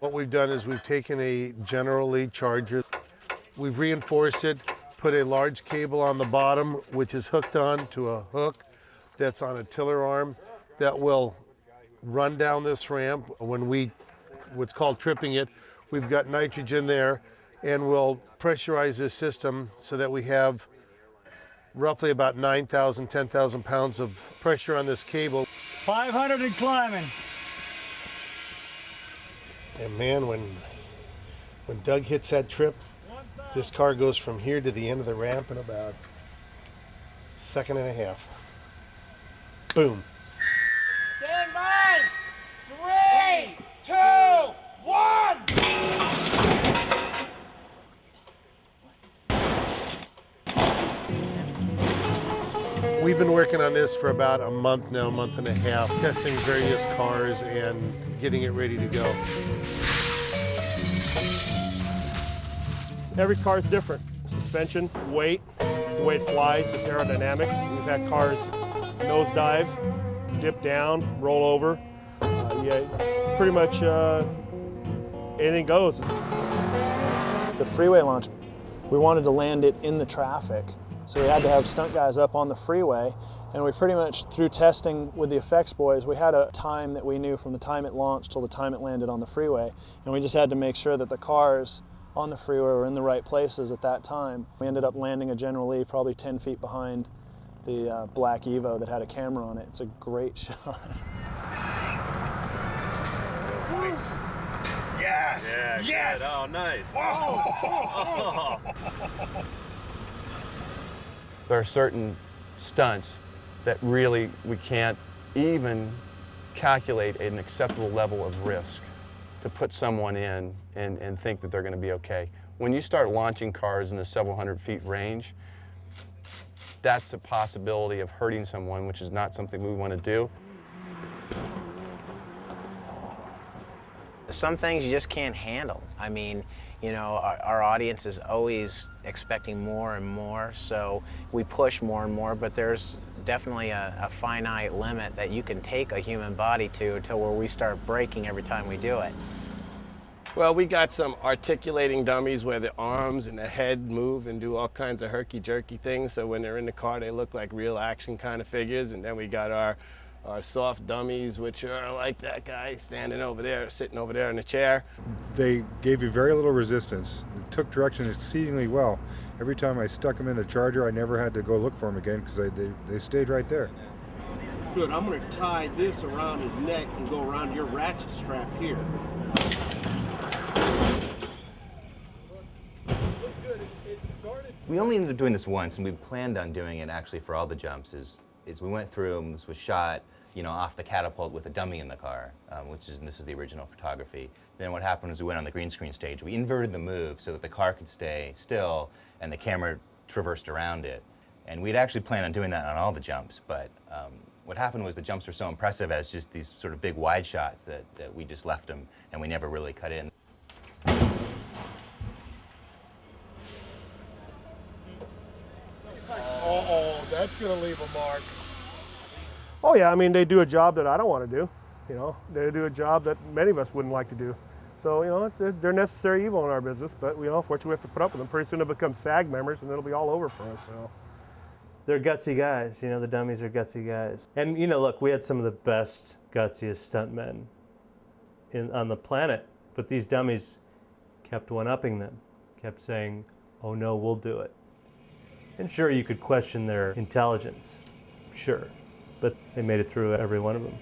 What we've done is we've taken a General Lee Charger, we've reinforced it, put a large cable on the bottom, which is hooked on to a hook that's on a tiller arm that will run down this ramp. When we, what's called tripping it, we've got nitrogen there, and we'll pressurize this system so that we have roughly about 9,000, 10,000 pounds of pressure on this cable. 500 and climbing. And man, when Doug hits that trip, this car goes from here to the end of the ramp in about a second and a half. Boom. Stand by! 3, 2, 1! We've been working on this for about a month now, a month and a half, testing various cars and getting it ready to go. Every car is different. Suspension, weight, the way it flies, just aerodynamics. We've had cars nosedive, dip down, roll over. It's pretty much anything goes. The freeway launch, we wanted to land it in the traffic. So we had to have stunt guys up on the freeway, and we pretty much, through testing with the effects boys, we had a time that we knew from the time it launched till the time it landed on the freeway, and we just had to make sure that the cars on the freeway were in the right places at that time. We ended up landing a General Lee probably 10 feet behind the black Evo that had a camera on it. It's a great shot. Yes! Yeah, yes! good. Oh, nice. Whoa! There are certain stunts that really we can't even calculate an acceptable level of risk to put someone in and think that they're going to be okay. When you start launching cars in the several hundred feet range, that's a possibility of hurting someone, which is not something we want to do. Some things you just can't handle. I mean, you know, our audience is always expecting more and more, so we push more and more, but there's definitely a finite limit that you can take a human body to until where we start breaking every time we do it. Well, we got some articulating dummies where the arms and the head move and do all kinds of herky-jerky things, so when they're in the car they look like real action kind of figures. And then we got our soft dummies, which are like that guy standing over there, sitting over there in the chair. They gave you very little resistance. It took direction exceedingly well. Every time I stuck them in the Charger, I never had to go look for them again because they stayed right there. Good, I'm going to tie this around his neck and go around your ratchet strap here. We only ended up doing this once, and we planned on doing it actually for all the jumps. Is we went through, and this was shot, you know, off the catapult with a dummy in the car, this is the original photography. Then what happened was we went on the green screen stage. We inverted the move so that the car could stay still and the camera traversed around it. And we'd actually planned on doing that on all the jumps, but what happened was the jumps were so impressive as just these sort of big wide shots that we just left them and we never really cut in. Uh-oh, that's gonna leave a mark. Oh yeah, I mean, they do a job that I don't want to do. You know, they do a job that many of us wouldn't like to do. So, you know, they're necessary evil in our business, but, you know, fortunately we have to put up with them. Pretty soon they'll become SAG members and it'll be all over for us, so. They're gutsy guys, you know, the dummies are gutsy guys. And, you know, look, we had some of the best, gutsiest stuntmen on the planet, but these dummies kept one-upping them, kept saying, oh no, we'll do it. And sure, you could question their intelligence, sure, but they made it through every one of them.